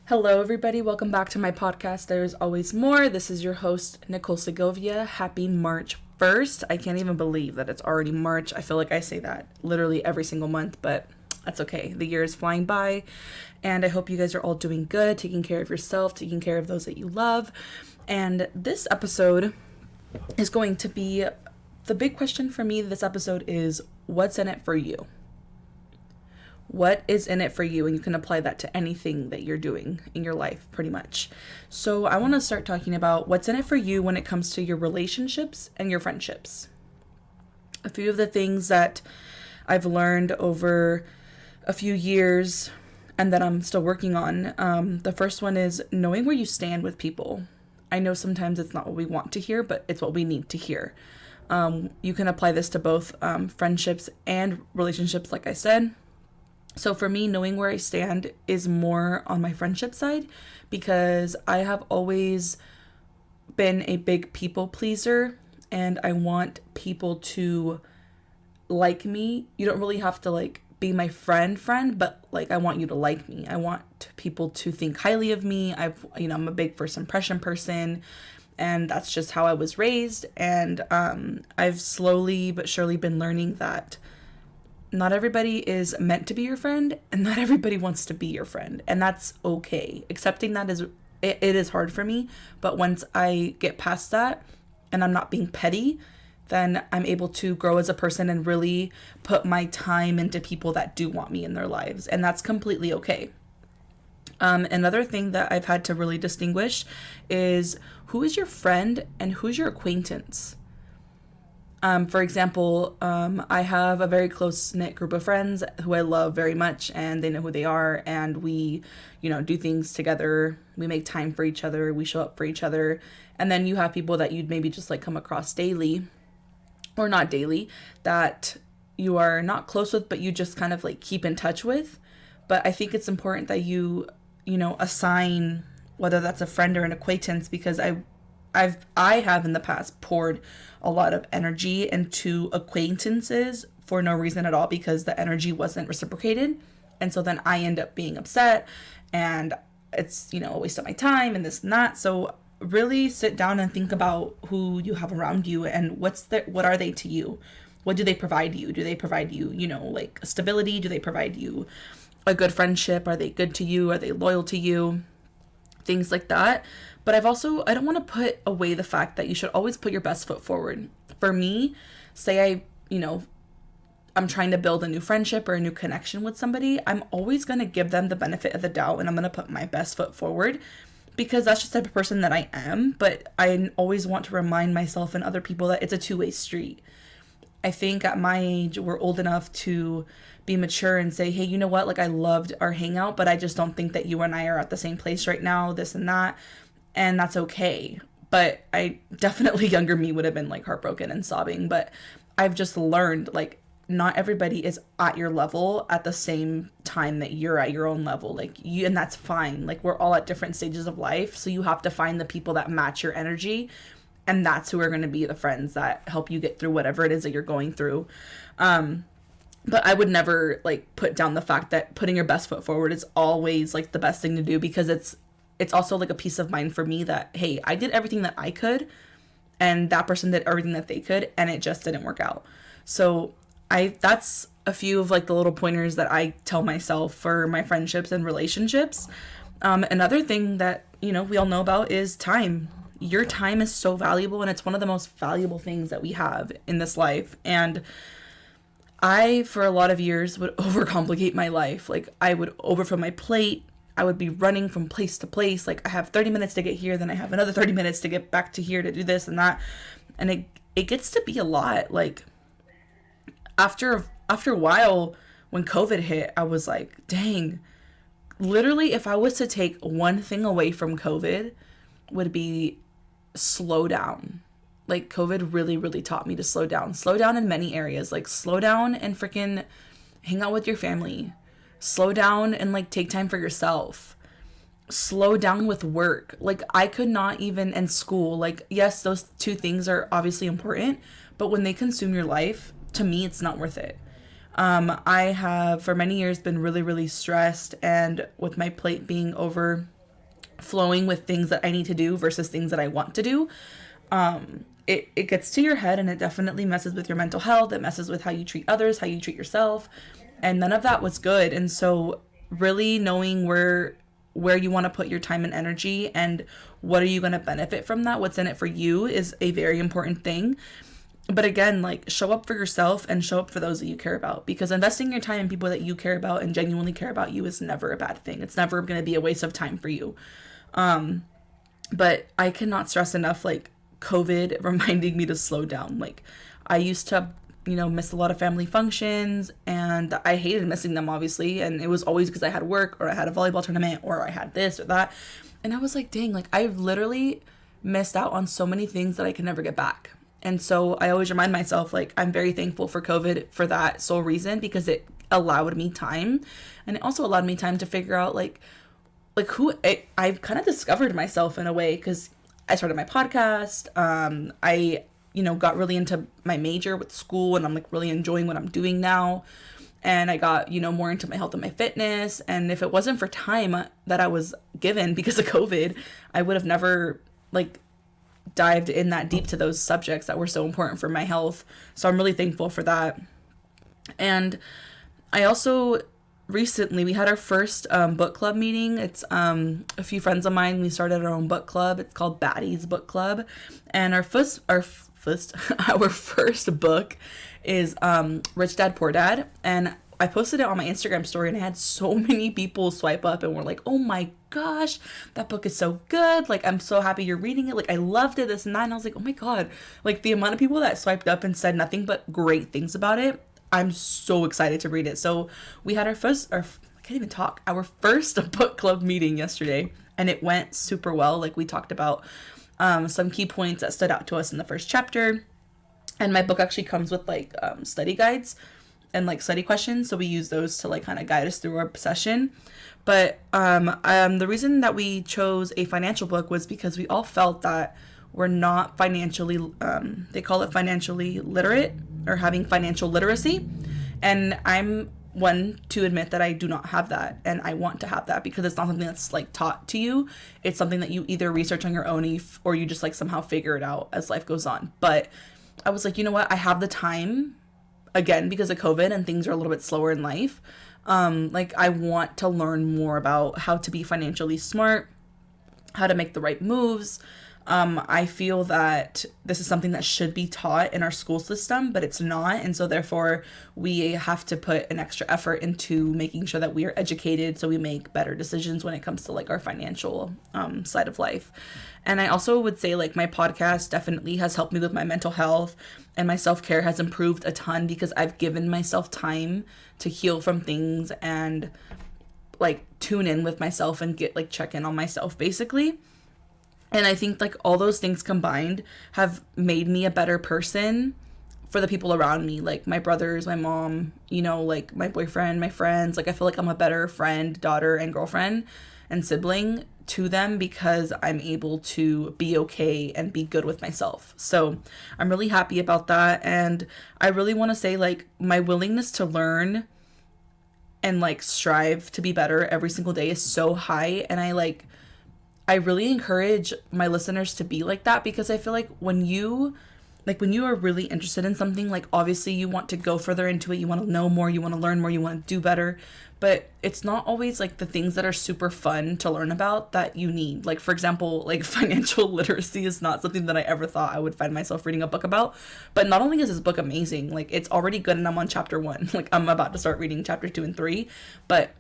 Hello, everybody. Welcome back to my podcast. There's always more. This is your host, Nicole Segovia. Happy March 1st. I can't even believe that it's already March. I feel like I say that literally every single month, but that's okay. The year is flying by, and I hope you guys are all doing good, taking care of yourself, taking care of those that you love. And this episode is going to be the big question for me. This episode is, what's in it for you? What is in it for you? And you can apply that to anything that you're doing in your life, pretty much. So I want to start talking about what's in it for you when it comes to your relationships and your friendships. A few of the things that I've learned over a few years and that I'm still working on. The first one is knowing where you stand with people. I know sometimes it's not what we want to hear, but it's what we need to hear. You can apply this to both friendships and relationships, like I said. So for me, knowing where I stand is more on my friendship side because I have always been a big people pleaser and I want people to like me. You don't really have to be my friend, but I want you to like me. I want people to think highly of me. I'm a big first impression person, and that's just how I was raised. And I've slowly but surely been learning that not everybody is meant to be your friend, and not everybody wants to be your friend, and that's okay. Accepting that it is hard for me, but once I get past that and I'm not being petty, then I'm able to grow as a person and really put my time into people that do want me in their lives, and that's completely okay. Another thing that I've had to really distinguish is who is your friend and who's your acquaintance. For example, I have a very close-knit group of friends who I love very much, and they know who they are, and we, do things together. We make time for each other. We show up for each other. And then you have people that you'd maybe just come across daily, or not daily, that you are not close with, but you just kind of keep in touch with. But I think it's important that you assign whether that's a friend or an acquaintance, because I have in the past poured a lot of energy into acquaintances for no reason at all because the energy wasn't reciprocated. And so then I end up being upset and it's, a waste of my time and this and that. So really sit down and think about who you have around you and what are they to you? What do they provide you? Do they provide you, stability? Do they provide you a good friendship? Are they good to you? Are they loyal to you? Things like that. But I don't want to put away the fact that you should always put your best foot forward. For me, say I'm trying to build a new friendship or a new connection with somebody, I'm always going to give them the benefit of the doubt and I'm going to put my best foot forward because that's just the type of person that I am. But I always want to remind myself and other people that it's a two-way street. I think at my age, we're old enough to be mature and say, hey, you know what? I loved our hangout, but I just don't think that you and I are at the same place right now, this and that. And that's okay. But I definitely, younger me would have been heartbroken and sobbing. But I've just learned not everybody is at your level at the same time that you're at your own level. And that's fine. We're all at different stages of life. So you have to find the people that match your energy. And that's who are going to be the friends that help you get through whatever it is that you're going through. But I would never put down the fact that putting your best foot forward is always the best thing to do, because it's also a peace of mind for me that, hey, I did everything that I could and that person did everything that they could and it just didn't work out. So that's a few of the little pointers that I tell myself for my friendships and relationships. Another thing that, we all know about is time. Your time is so valuable, and it's one of the most valuable things that we have in this life. And I, for a lot of years, would overcomplicate my life. I would overfill my plate. I would be running from place to place. I have 30 minutes to get here, then I have another 30 minutes to get back to here to do this and that. And it gets to be a lot. After a while, when COVID hit, I was dang, literally if I was to take one thing away from COVID, would be slow down. COVID really, really taught me to slow down. Slow down in many areas. Slow down and freaking hang out with your family. Slow down and take time for yourself. Slow down with work. I could not even, in school, yes, those two things are obviously important, but when they consume your life, to me, it's not worth it. I have for many years been really, really stressed, and with my plate being over flowing with things that I need to do versus things that I want to do, it gets to your head, and it definitely messes with your mental health. It messes with how you treat others, how you treat yourself. And none of that was good. And so really knowing where you want to put your time and energy and what are you going to benefit from that, what's in it for you, is a very important thing. But again, like, show up for yourself and show up for those that you care about, because investing your time in people that you care about and genuinely care about you is never a bad thing. It's never going to be a waste of time for you. But I cannot stress enough, like, COVID reminding me to slow down. Like, I used to, miss a lot of family functions, and I hated missing them, obviously. And it was always because I had work, or I had a volleyball tournament, or I had this or that. And I was like, dang, like, I've literally missed out on so many things that I can never get back. And so I always remind myself, like, I'm very thankful for COVID for that sole reason, because it allowed me time. And it also allowed me time to figure out, like I've kind of discovered myself in a way, because I started my podcast. I got really into my major with school, and I'm like really enjoying what I'm doing now. And I got, more into my health and my fitness. And if it wasn't for time that I was given because of COVID, I would have never, like, dived in that deep to those subjects that were so important for my health. So I'm really thankful for that. And I also recently, we had our first book club meeting. It's a few friends of mine, we started our own book club. It's called Baddies Book Club. And our first book is Rich Dad Poor Dad. And I posted it on my Instagram story, and I had so many people swipe up and were like, oh my gosh, that book is so good. Like, I'm so happy you're reading it. Like, I loved it, this and that. And I was like, oh my God, like, the amount of people that swiped up and said nothing but great things about it. I'm so excited to read it. So we had our first book club meeting yesterday, and it went super well. Like, we talked about some key points that stood out to us in the first chapter. And my book actually comes with, like, study guides and, like, study questions. So we use those to, like, kind of guide us through our session. But the reason that we chose a financial book was because we all felt that we're not financially, they call it financially literate, or having financial literacy. And I'm one to admit that I do not have that, and I want to have that, because it's not something that's, like, taught to you. It's something that you either research on your own, or you just, like, somehow figure it out as life goes on. But I was like, you know what? I have the time, again, because of COVID and things are a little bit slower in life. Like, I want to learn more about how to be financially smart, how to make the right moves. I feel that this is something that should be taught in our school system, but it's not. And so therefore we have to put an extra effort into making sure that we are educated, so we make better decisions when it comes to, like, our financial side of life. And I also would say, like, my podcast definitely has helped me with my mental health, and my self-care has improved a ton, because I've given myself time to heal from things and, like, tune in with myself and get, like, check in on myself, basically. And I think, like, all those things combined have made me a better person for the people around me, like my brothers, my mom, like my boyfriend, my friends. Like, I feel like I'm a better friend, daughter, and girlfriend and sibling to them, because I'm able to be okay and be good with myself. So I'm really happy about that. And I really want to say, like, my willingness to learn and, like, strive to be better every single day is so high. And I really encourage my listeners to be like that, because I feel like when you are really interested in something, like, obviously you want to go further into it, you want to know more, you want to learn more, you want to do better, but it's not always, like, the things that are super fun to learn about that you need. Like, for example, like, financial literacy is not something that I ever thought I would find myself reading a book about. But not only is this book amazing, like, it's already good, and I'm on chapter 1. Like, I'm about to start reading chapter 2 and 3, but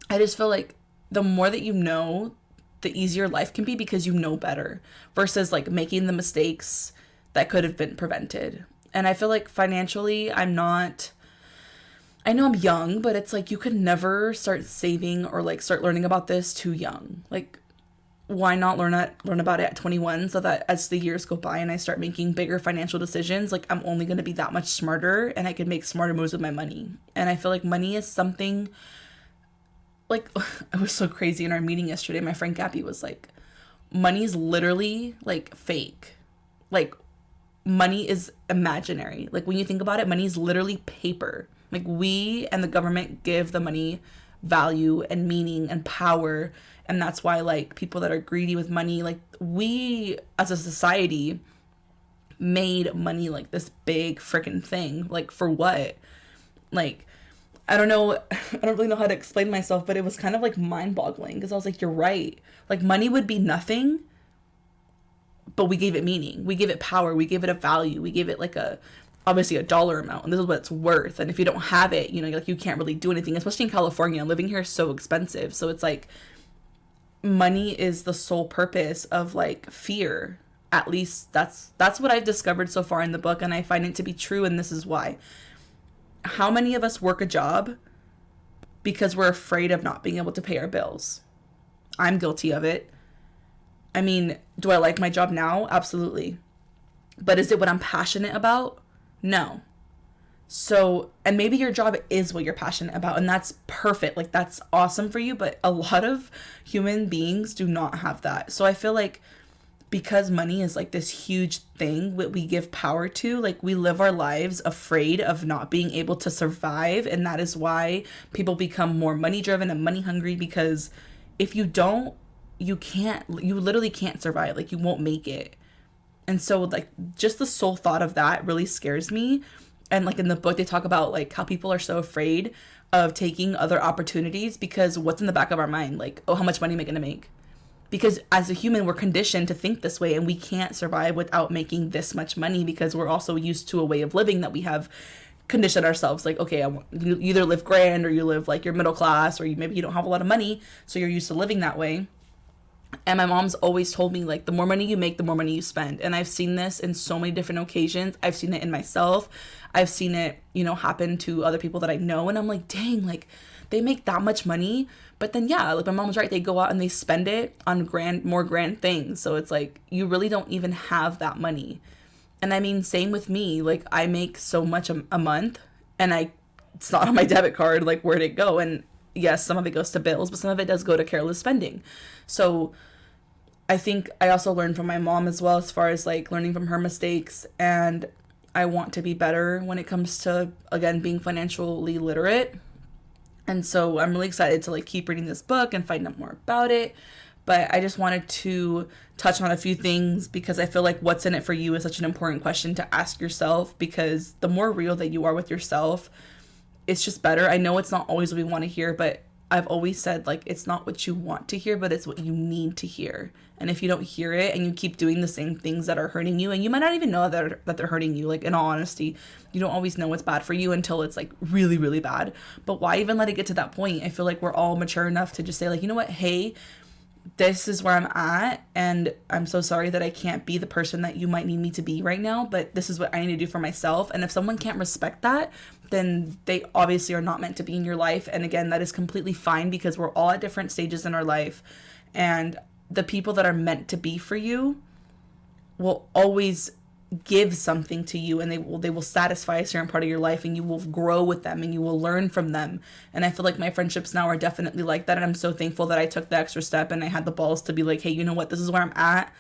I just feel like the more that you know, the easier life can be, because you know better, versus, like, making the mistakes that could have been prevented. And I feel like financially, I know I'm young, but it's like, you could never start saving or, like, start learning about this too young. Like, why not learn about it at 21, so that as the years go by and I start making bigger financial decisions, like, I'm only going to be that much smarter, and I can make smarter moves with my money. And I feel like money is something, like, it was so crazy in our meeting yesterday. My friend Gabby was like, money's literally, like, fake. Like, money is imaginary. Like, when you think about it, money is literally paper. Like, we and the government give the money value and meaning and power. And that's why, like, people that are greedy with money, like, we as a society made money like this big freaking thing. Like, for what? Like, I don't know. I don't really know how to explain myself, but it was kind of like mind-boggling because I was like, you're right. Like, money would be nothing, but we gave it meaning. We gave it power. We gave it a value. We gave it like obviously a dollar amount, and this is what it's worth. And if you don't have it, you know, like, you can't really do anything, especially in California. Living here is so expensive. So it's like, money is the sole purpose of, like, fear. At least that's what I've discovered so far in the book, and I find it to be true, and this is why. How many of us work a job because we're afraid of not being able to pay our bills? I'm guilty of it. I mean, do I like my job now? Absolutely. But is it what I'm passionate about? No. So, and maybe your job is what you're passionate about, and that's perfect. Like, that's awesome for you, but a lot of human beings do not have that. So I feel like because money is like this huge thing that we give power to, like, we live our lives afraid of not being able to survive. And that is why people become more money driven and money hungry, because if you don't, you literally can't survive. Like, you won't make it. And so, like, just the sole thought of that really scares me. And, like, in the book, they talk about, like, how people are so afraid of taking other opportunities because what's in the back of our mind? Like, oh, how much money am I going to make? Because as a human, we're conditioned to think this way, and we can't survive without making this much money because we're also used to a way of living that we have conditioned ourselves. Like, okay, you either live grand or you live like you're middle class, or maybe you don't have a lot of money, so you're used to living that way. And my mom's always told me, like, the more money you make, the more money you spend. And I've seen this in so many different occasions. I've seen it in myself. I've seen it, you know, happen to other people that I know. And I'm like, dang, like, they make that much money. But then, yeah, like, my mom was right. They go out and they spend it on more grand things. So it's like, you really don't even have that money. And I mean, same with me. Like, I make so much a month, and it's not on my debit card. Like, where'd it go? And yes, some of it goes to bills, but some of it does go to careless spending. So I think I also learned from my mom as well, as far as, like, learning from her mistakes. And I want to be better when it comes to, again, being financially literate. And so I'm really excited to, like, keep reading this book and find out more about it. But I just wanted to touch on a few things because I feel like what's in it for you is such an important question to ask yourself, because the more real that you are with yourself, it's just better. I know it's not always what we want to hear, but I've always said, like, it's not what you want to hear, but it's what you need to hear. And if you don't hear it and you keep doing the same things that are hurting you, and you might not even know that they're hurting you, like, in all honesty, you don't always know what's bad for you until it's, like, really, really bad. But why even let it get to that point? I feel like we're all mature enough to just say, like, you know what, hey, this is where I'm at, and I'm so sorry that I can't be the person that you might need me to be right now, but this is what I need to do for myself. And if someone can't respect that, then they obviously are not meant to be in your life. And again, that is completely fine, because we're all at different stages in our life, and the people that are meant to be for you will always give something to you, and they will satisfy a certain part of your life, and you will grow with them and you will learn from them. And I feel like my friendships now are definitely like that, and I'm so thankful that I took the extra step and I had the balls to be like, hey, you know what, this is where I'm at,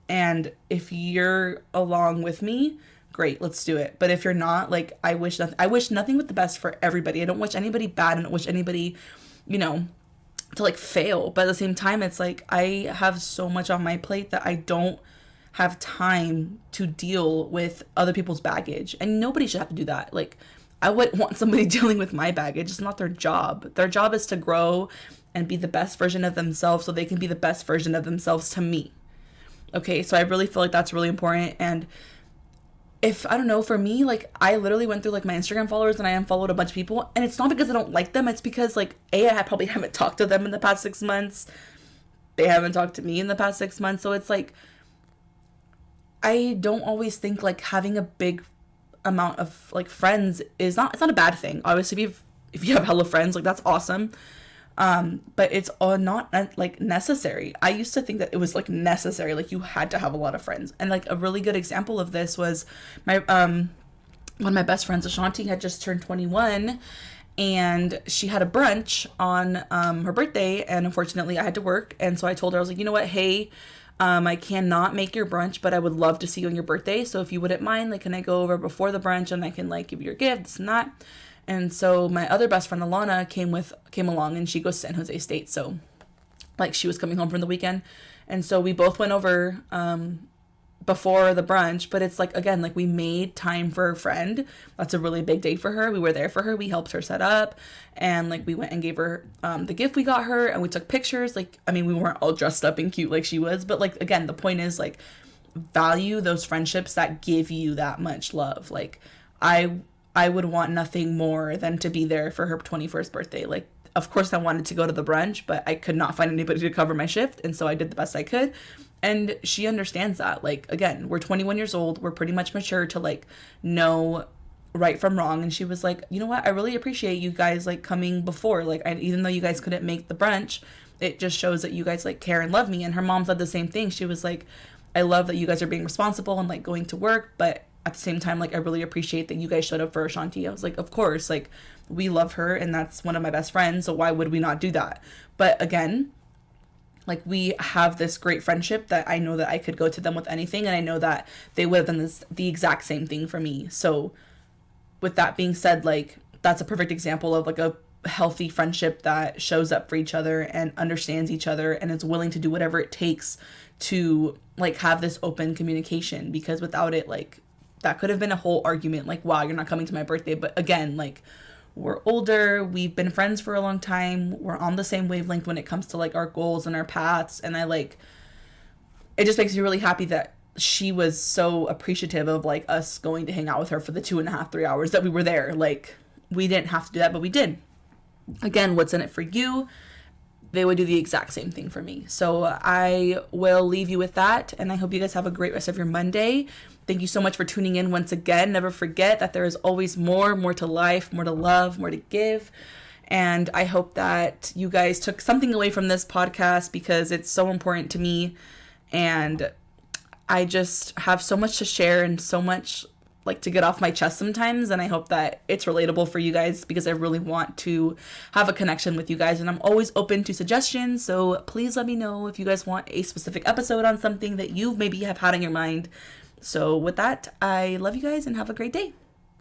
and if you're along with me, great, let's do it. But if you're not, like, I wish nothing but the best for everybody. I don't wish anybody bad, and I don't wish anybody, you know, to, like, fail. But at the same time, it's like, I have so much on my plate that I don't have time to deal with other people's baggage, and nobody should have to do that. Like, I wouldn't want somebody dealing with my baggage. It's not their job. Their job is to grow and be the best version of themselves so they can be the best version of themselves to me. Okay, so I really feel like that's really important. And if, I don't know, for me, like, I literally went through, like, my Instagram followers, and I unfollowed a bunch of people, and it's not because I don't like them. It's because, like, I probably haven't talked to them in the past 6 months. They haven't talked to me in the past 6 months. So it's like, I don't always think, like, having a big amount of, like, friends it's not a bad thing. Obviously, if you have hella friends, like, that's awesome. But it's all not, like, necessary. I used to think that it was, like, necessary, like, you had to have a lot of friends. And, like, a really good example of this was my one of my best friends, Ashanti, had just turned 21, and she had a brunch on her birthday, and unfortunately I had to work. And so I told her, I was like, you know what, hey, I cannot make your brunch, but I would love to see you on your birthday, so if you wouldn't mind, like, can I go over before the brunch and I can, like, give you your gift, this and that. And so my other best friend Alana came along, and she goes to San Jose State, so like she was coming home from the weekend, and so we both went over before the brunch. But it's like, again, like we made time for a friend. That's a really big day for her. We were there for her. We helped her set up, and like we went and gave her the gift we got her, and we took pictures. Like, I mean, we weren't all dressed up and cute like she was, but like, again, the point is like, value those friendships that give you that much love. Like I would want nothing more than to be there for her 21st birthday. Like, of course I wanted to go to the brunch, but I could not find anybody to cover my shift, and so I did the best I could. And she understands that. Like, again, we're 21 years old. We're pretty much mature to like know right from wrong. And she was like, you know what? I really appreciate you guys like coming before. Like, even though you guys couldn't make the brunch, it just shows that you guys like care and love me. And her mom said the same thing. She was like, I love that you guys are being responsible and like going to work, but at the same time, like, I really appreciate that you guys showed up for Ashanti. I was like, of course, like, we love her and that's one of my best friends, so why would we not do that? But again, like, we have this great friendship that I know that I could go to them with anything, and I know that they would have done the exact same thing for me. So with that being said, like, that's a perfect example of like a healthy friendship that shows up for each other and understands each other and is willing to do whatever it takes to like have this open communication, because without it, like, that could have been a whole argument, like, wow, you're not coming to my birthday. But again, like, we're older, we've been friends for a long time, we're on the same wavelength when it comes to like our goals and our paths, and I like, it just makes me really happy that she was so appreciative of like us going to hang out with her for the 2.5, 3 hours that we were there. Like, we didn't have to do that, but we did. Again, what's in it for you? They would do the exact same thing for me. So I will leave you with that, and I hope you guys have a great rest of your Monday. Thank you so much for tuning in once again. Never forget that there is always more to life, more to love, more to give. And I hope that you guys took something away from this podcast, because it's so important to me. And I just have so much to share and so much like to get off my chest sometimes, and I hope that it's relatable for you guys, because I really want to have a connection with you guys, and I'm always open to suggestions. So please let me know if you guys want a specific episode on something that you maybe have had in your mind. So with that, I love you guys and have a great day.